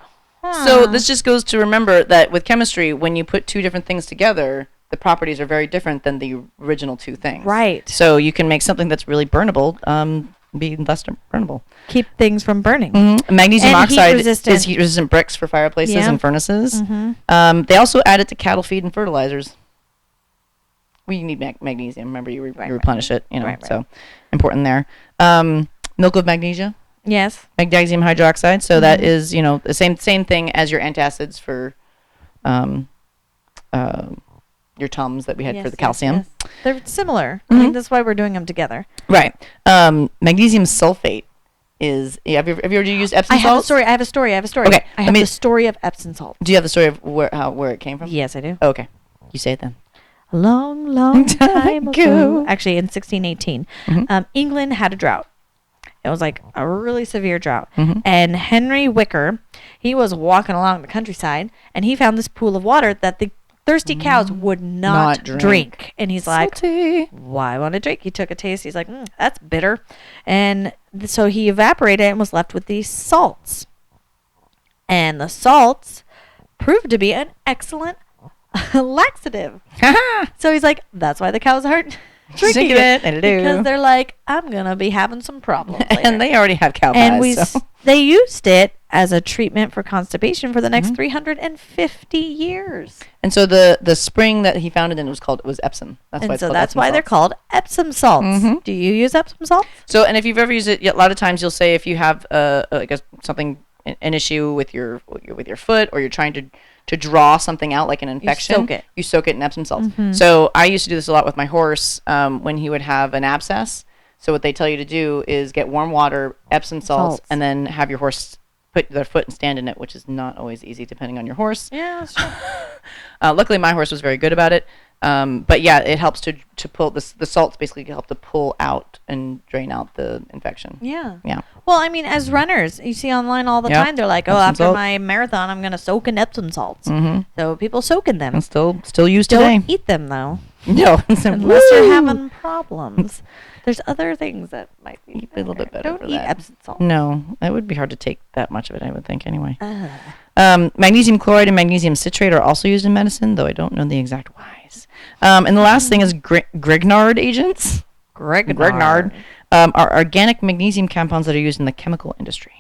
So this just goes to remember that with chemistry, when you put two different things together, the properties are very different than the original two things. Right. So you can make something that's really burnable be less burnable. Keep things from burning. Magnesium And oxide heat-resistant. is heat-resistant bricks for fireplaces Yeah. and furnaces. They also add it to cattle feed and fertilizers. we need magnesium. Remember, you Right, replenish it. You know, Right. so important there. Milk of magnesia, Yes. magnesium hydroxide. So that is, you know, the same thing as your antacids for your Tums that we had for the calcium. Yes. They're similar. I think that's why we're doing them together. Right. Magnesium sulfate is. Yeah, have you ever used Epsom I have a salts? story. I have a story. Okay, I have the story of Epsom salt. Do you have the story of where it came from? Yes, I do. Oh, okay. You say it then. A long, long time ago. ago. Actually, in 1618, England had a drought. It was like a really severe drought. And Henry Wicker, he was walking along the countryside, and he found this pool of water that the thirsty cows would not drink. And he's Salty. like, why want to drink? He took a taste. He's like, that's bitter. And so he evaporated it and was left with these salts. And the salts proved to be an excellent laxative. So he's like, that's why the cows aren't drinking it. Because they're like, I'm going to be having some problems later. And they already have cow And pies. So. they used it as a treatment for constipation for the next 350 years. And so the spring that he found it in was Epsom. That's why they're called Epsom salts. Do you use Epsom salts? So, and if you've ever used it, a lot of times you'll say if you have an issue with your foot, or you're trying to draw something out like an infection, you soak it in Epsom salts. So I used to do this a lot with my horse when he would have an abscess. So what they tell you to do is get warm water, Epsom salts, and then have your horse put their foot and stand in it, which is not always easy depending on your horse. Yeah, that's true. Luckily, my horse was very good about it. But yeah, it helps to pull the salts basically help to pull out and drain out the infection. Yeah. Yeah. Well, I mean, as runners, you see online all the time, they're like, Epsom after salt. my marathon, I'm going to soak in Epsom salts. So people soak in them. And still used Don't today. eat them, though. No. Unless you're having problems. There's other things that might be a little bit better Don't for eat that. Epsom salt. No, it would be hard to take that much of it, I would think, anyway. Magnesium chloride and magnesium citrate are also used in medicine, though I don't know the exact whys. And the last thing is Grignard agents. Grignard are organic magnesium compounds that are used in the chemical industry.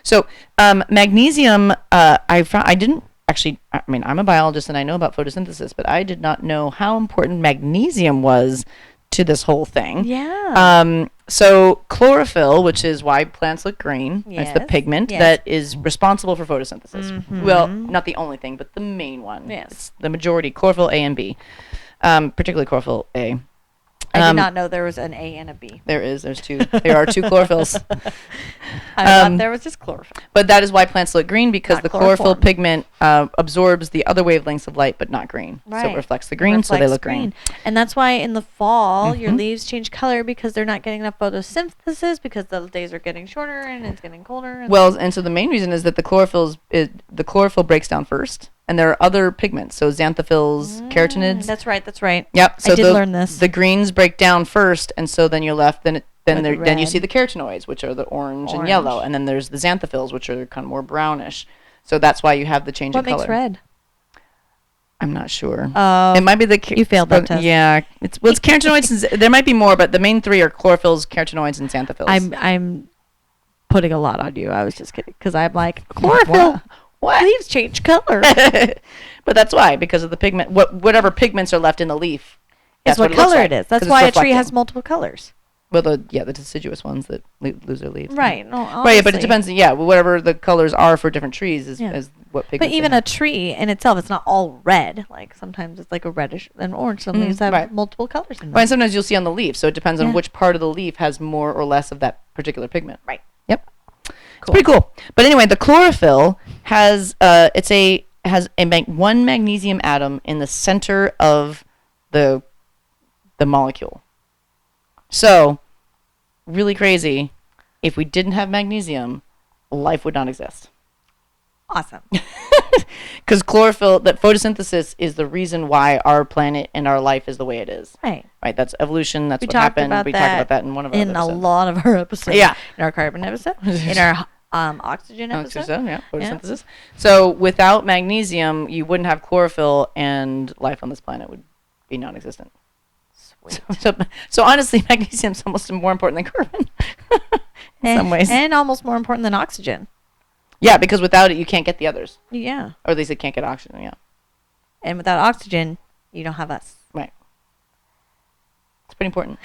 So magnesium, I didn't actually, I mean, I'm a biologist and I know about photosynthesis, but I did not know how important magnesium was to this whole thing. Yeah. So chlorophyll, which is why plants look green, it's the Yes. pigment that is responsible for photosynthesis. Well, not the only thing, but the main one. Yes. It's the majority, chlorophyll A and B, particularly chlorophyll A. I did not know there was an A and a B. There's two. There are two chlorophylls. I thought there was just chlorophyll. But that is why plants look green, because Not the chlorophyll chloroform. pigment absorbs the other wavelengths of light, but not green. So Right. it reflects the green, so they Reflects look green. And that's why in the fall, your leaves change color because they're not getting enough photosynthesis because the days are getting shorter and it's getting colder. And Well, and so the main reason is that the chlorophyll breaks down first, and there are other pigments, so xanthophylls, carotenoids. That's right. That's right. Yep. So I did learn this. The greens break down first, and so then you're left. Then you red. see the carotenoids, which are the orange and yellow, and then there's the xanthophylls, which are kind of more brownish. So that's why you have the change What in color. makes red? I'm not sure. Oh, It might be the you failed that test. Yeah, it's carotenoids. There might be more, but the main three are chlorophylls, carotenoids, and xanthophylls. I'm putting a lot on you. I was just kidding because I'm like chlorophyll. What? Leaves change color. But that's why, because of the pigment. Whatever pigments are left in the leaf. That's what it looks color like, it is. 'cause That's it's why a tree reflecting. has multiple colors. Well, the deciduous ones that lose their leaves. Right. No, Right, but it obviously. depends. Yeah, whatever the colors are for different trees is what pigments. But even they a tree in itself, it's not all red. Like sometimes it's like a reddish and orange. Some leaves have right. multiple colors in them. Right, and sometimes you'll see on the leaf, so it depends on Yeah. which part of the leaf has more or less of that particular pigment. Right. Yep. It's pretty cool. But anyway, the chlorophyll has one magnesium atom in the center of the molecule. So, really crazy. If we didn't have magnesium, life would not exist. Awesome. Because chlorophyll, that photosynthesis is the reason why our planet and our life is the way it is. Right. Right. That's evolution. That's We what talked happened. about We that talked about that in one of our in a episodes. lot of our episodes. Yeah. In our carbon episode. In our oxygen episode. Yeah, photosynthesis. So without magnesium, you wouldn't have chlorophyll, and life on this planet would be non-existent. Sweet. So honestly, magnesium is almost more important than carbon in some ways. And almost more important than oxygen. Yeah, because without it, you can't get the others, Yeah. or at least it can't get oxygen. Yeah. And without oxygen, you don't have us. Right. It's pretty important.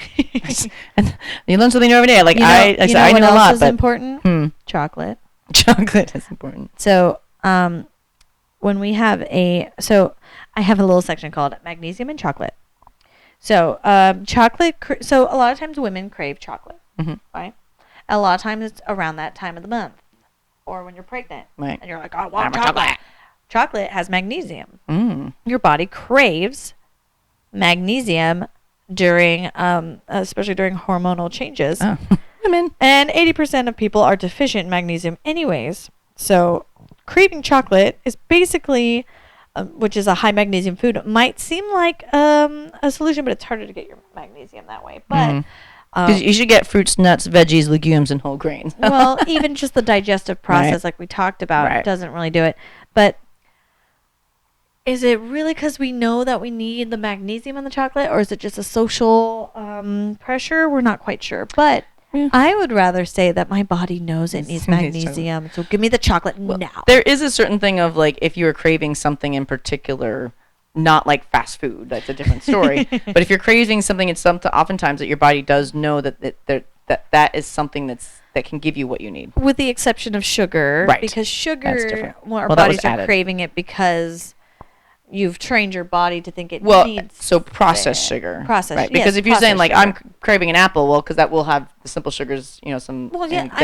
And you learn something new every day. Like I what know a else lot, is but important? Chocolate. chocolate is important. So, when we have I have a little section called magnesium and chocolate. So, chocolate. So a lot of times women crave chocolate, right? A lot of times it's around that time of the month, or when you're pregnant, Right? and you're like, I want chocolate. Chocolate has magnesium. Mm. Your body craves magnesium during, especially during hormonal changes. Oh. Women. And 80% of people are deficient in magnesium anyways. So craving chocolate is basically, which is a high magnesium food, might seem like a solution, but it's harder to get your magnesium that way. But you should get fruits, nuts, veggies, legumes, and whole grains. well, even just the digestive process, like we talked about, doesn't really do it. But is it really because we know that we need the magnesium in the chocolate, or is it just a social pressure? We're not quite sure. But I would rather say that my body knows it needs magnesium, so give me the chocolate now. There is a certain thing of like if you are craving something in particular, not like fast food, that's a different story. But if you're craving something, it's something oftentimes that your body does know that is something that can give you what you need. With the exception of sugar, right? Because sugar, our that bodies was are added. craving it because you've trained your body to think it needs. So processed sugar. Processed, right? Because if you're saying like sugar. I'm craving an apple, well, because that will have the simple sugars, some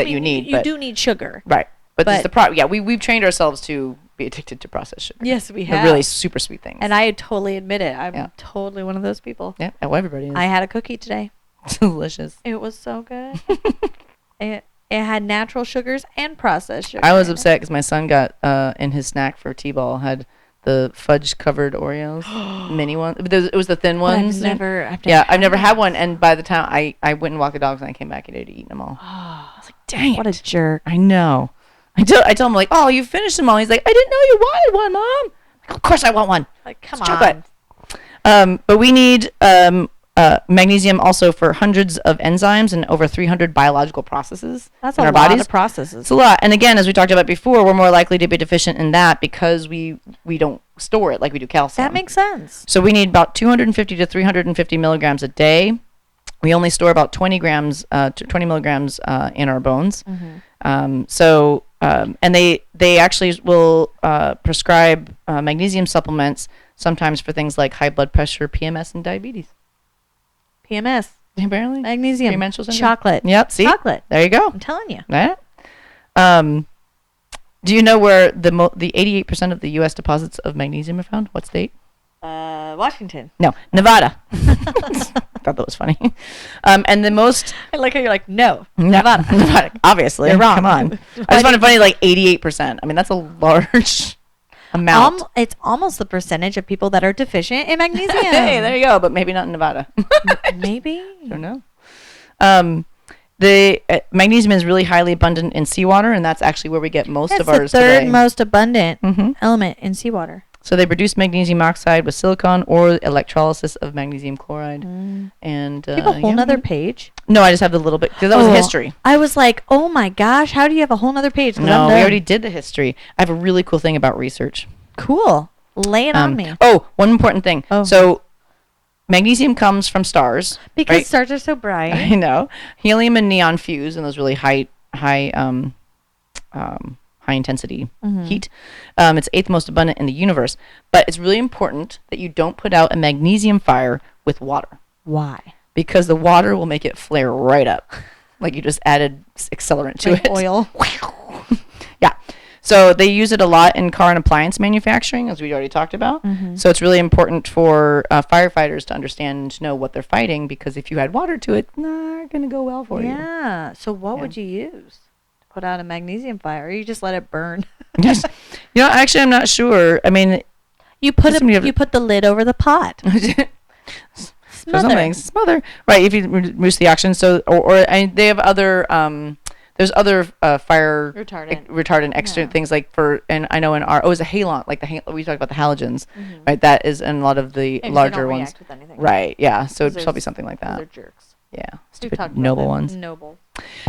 you need. You do need sugar, right? But this is the we've trained ourselves to be addicted to processed sugar. Yes, we They're have. really super sweet things. And I totally admit it. I'm totally one of those people. Yeah, well, everybody is. I had a cookie today. Delicious. It was so good. It had natural sugars and processed sugar. I was upset because my son got in his snack for T-ball had the fudge covered Oreos, mini one. It was the thin ones. I've never I've never had one. And by the time I went and walked the dogs and I came back and I'd eaten them all. I was like, dang, what a jerk! I know. I told him like, oh, you finished them all. He's like, I didn't know you wanted one, Mom. Like, of course I want one. Like, come it's on. Chocolate. But we need magnesium also for hundreds of enzymes and over 300 biological processes That's in a our lot bodies. of processes. It's a lot. And again, as we talked about before, we're more likely to be deficient in that because we don't store it like we do calcium. That makes sense. So we need about 250 to 350 milligrams a day. We only store about 20 milligrams in our bones. And they actually will prescribe magnesium supplements sometimes for things like high blood pressure, PMS, and diabetes. PMS. Apparently. Magnesium. Premenstrual syndrome. Chocolate. Yep. See? Chocolate. There you go. I'm telling you. Right? Do you know where the 88% of the U.S. deposits of magnesium are found? What state? Washington. No, Nevada. Thought that was funny. And the most... I like how you're like, no. Nevada. Obviously. You're wrong. Come on. I just found it funny, like 88%. I mean, that's a large amount. It's almost the percentage of people that are deficient in magnesium. Hey, there you go. But maybe not in Nevada. Maybe. I don't know. The magnesium is really highly abundant in seawater, and that's actually where we get most of ours today. It's the third most abundant element in seawater. So they produce magnesium oxide with silicon or electrolysis of magnesium chloride. And Do you have a whole nother page? No, I just have the little bit because that was history. I was like, oh my gosh, how do you have a whole nother page? No, we already did the history. I have a really cool thing about research. Cool. Lay it on me. Oh, one important thing. So magnesium comes from stars. Because stars are so bright. I know. Helium and neon fuse in those really high intensity heat. It's eighth most abundant in the universe. But it's really important that you don't put out a magnesium fire with water. Why? Because the water will make it flare right up. Like you just added accelerant to it. Oil. Yeah. So they use it a lot in car and appliance manufacturing, as we already talked about. So it's really important for firefighters to understand and to know what they're fighting, because if you add water to it, it's not going to go well for you. Yeah. So what would you use to put out a magnesium fire? Or you just let it burn? Yes. Actually, I'm not sure. I mean, you put the lid over the pot. Smother. Right. If you reduce the oxygen. So, they have other, there's other fire retardant extra things like and I know in it's a halon, like we talked about the halogens, right? That is in a lot of the larger ones. Right. Yeah. So it's probably something like that. They're jerks. Yeah. Stupid noble ones. Noble.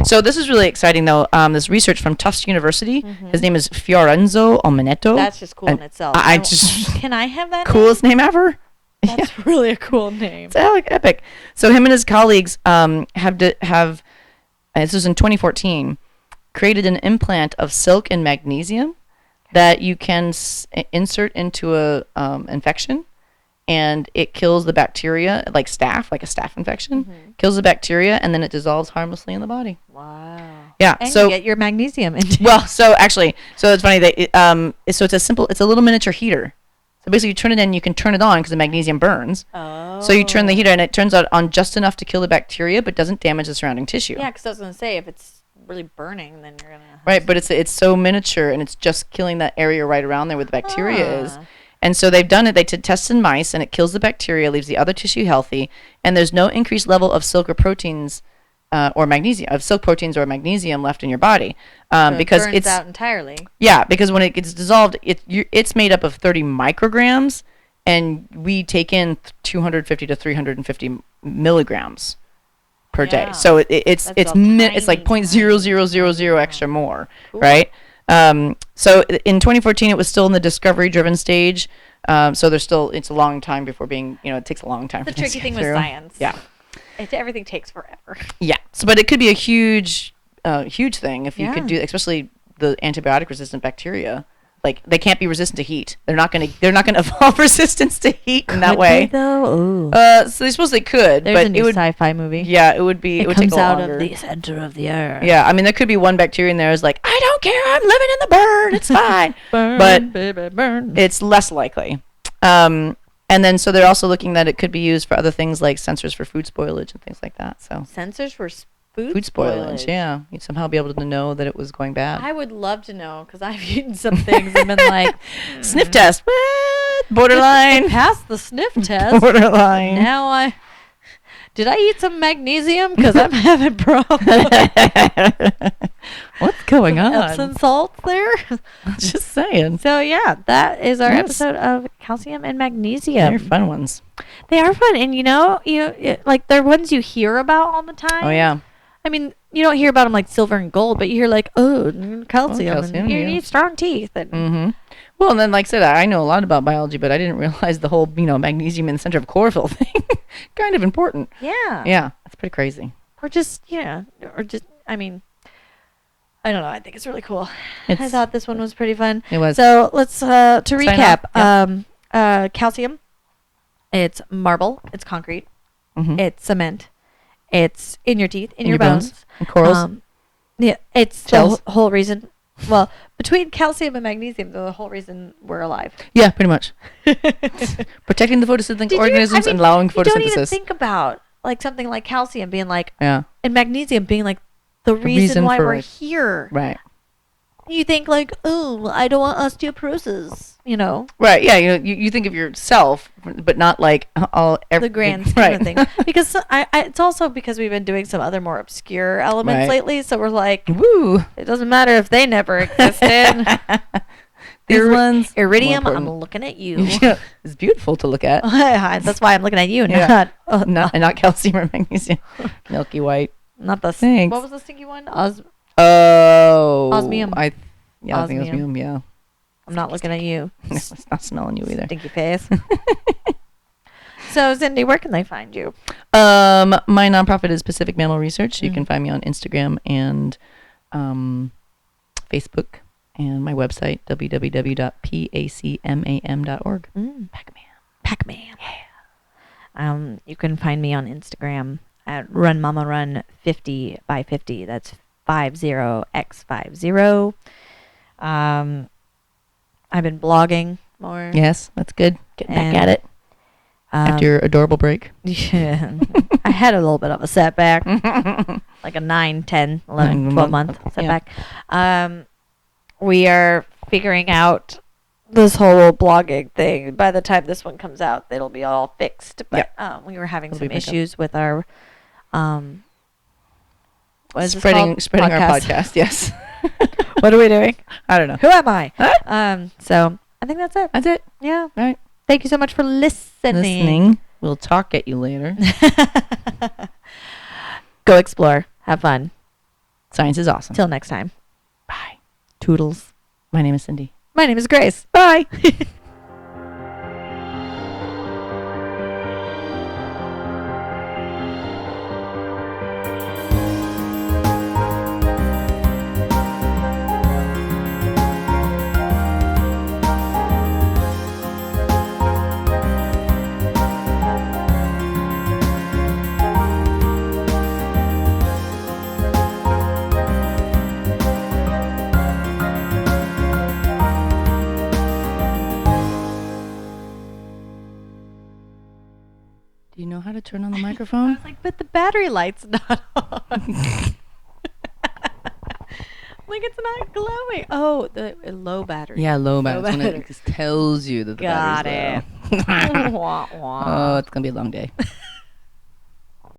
So this is really exciting though. This research from Tufts University. His name is Fiorenzo Omenetto. That's just cool in itself. I just can I have that? Coolest name ever. That's really a cool name. It's epic. So him and his colleagues have this was in 2014, created an implant of silk and magnesium that you can insert into a infection, and it kills the bacteria, like a staph infection, kills the bacteria, and then it dissolves harmlessly in the body. Wow. Yeah. And so you get your magnesium into. well, so it's funny that it's a little miniature heater. So basically, you turn it in, you can turn it on because the magnesium burns. Oh. So you turn the heater, and it turns out on just enough to kill the bacteria, but doesn't damage the surrounding tissue. Yeah, because I was gonna say if it's really burning, then you're gonna. Right, but it's so miniature, and it's just killing that area right around there where the bacteria is. And so they've done it. They did tests in mice, and it kills the bacteria, leaves the other tissue healthy, and there's no increased level of silk or proteins. Silk proteins or magnesium left in your body, So because it burns out entirely. Yeah, because when it gets dissolved, it's made up of 30 micrograms, and we take in 250 to 350 milligrams per day. Yeah. So it's like tiny, 0.0000 extra more, right? So in 2014, it was still in the discovery-driven stage. So it's a long time before being, it takes a long time. The for things tricky to thing get with through. science. Yeah. Everything takes forever. Yeah. So, but it could be a huge thing if you could Yeah. do, especially the antibiotic-resistant bacteria. Like they can't be resistant to heat. They're not gonna evolve resistance to heat in that way. Though? Ooh. So they suppose they could, There's but a new sci-fi movie. Yeah, it would be. It would comes take a out longer. of the center of the earth. Yeah, I mean there could be one bacteria in there is like, I don't care, I'm living in the burn, it's fine. Burn, but baby, burn. it's less likely. And then so they're also looking that it could be used for other things like sensors for food spoilage and things like that. So Sensors for food spoilage, yeah, you'd somehow be able to know that it was going bad. I would love to know because I've eaten some things and been like, Sniff test, what? Borderline. Passed the sniff test. Borderline. Now did I eat some magnesium? Because I'm having problems. What's going on? Epsom salts there. Just saying. So yeah, that is our Yes. episode of calcium and magnesium. They're fun ones. They are fun, and like they're ones you hear about all the time. Oh yeah. I mean, you don't hear about them like silver and gold, but you hear like, calcium, calcium, and you yeah. need strong teeth. And Mm-hmm. Well, and then like I said, I know a lot about biology, but I didn't realize the whole magnesium in the center of chlorophyll thing. Kind of important. yeah, Yeah, that's pretty crazy. I mean, I don't know. I think it's really cool. I It's- thought this one was pretty fun. It was. So let's to recap. off, Calcium. It's marble. It's concrete. Mhm. It's cement. It's in your teeth, in In your bones. and corals. Yeah, it's the Shells. whole reason. Well, between calcium and magnesium, they're the whole reason we're alive. Yeah, pretty much. Protecting the photosynthetic organisms and allowing you don't even photosynthesis. think about like something like calcium being like, Yeah. and magnesium being like the reason reason why for we're it. here. Right. You think like, oh, I don't want osteoporosis. Right. Yeah. You think of yourself, but not like The grand scheme right. of things. Because it's also because we've been doing some other more obscure elements Right. lately. So we're like, Woo. it doesn't matter if they never existed. These ones. Iridium, more I'm important. looking at you. Yeah, it's beautiful to look at. That's why I'm looking at you, Yeah. not Not calcium or magnesium. Milky white. not the. Thanks. What was the stinky one? Oh. Osmium. I think Osmium. osmium. Yeah. I'm not looking at you. No, it's not smelling you either. Stinky face. So, Cindy, where can they find you? My nonprofit is Pacific Mammal Research. You Mm. can find me on Instagram and Facebook, and my website www.pacmam.org. Pac-Man. Yeah. You can find me on Instagram at runmamarun50x50. That's 50x50. I've been blogging more. Yes, that's good. Getting back And, at it after your adorable break. Yeah. I had a little bit of a setback, like a 9, 10, 11, 9 12 month. month setback. We are figuring out this whole blogging thing. By the time this one comes out, it'll be all fixed. But we were having It'll be some back up. issues with our what is this Spreading called? our podcast. Yes. What are we doing? I don't know. Who am I? Huh? So I think that's it. That's it. Yeah. All right. Thank you so much for listening. We'll talk at you later. Go explore. Have fun. Science is awesome. Till next time. Bye. Toodles. My name is Cindy. My name is Grace. Bye. know how to turn on the I microphone? was like, but the battery light's not on. Like, it's not glowing. Oh, the low battery. Yeah, low battery. Low That's when battery. it just tells you that the Got battery's it. low. Wah, Oh, wah. it's gonna be a long day.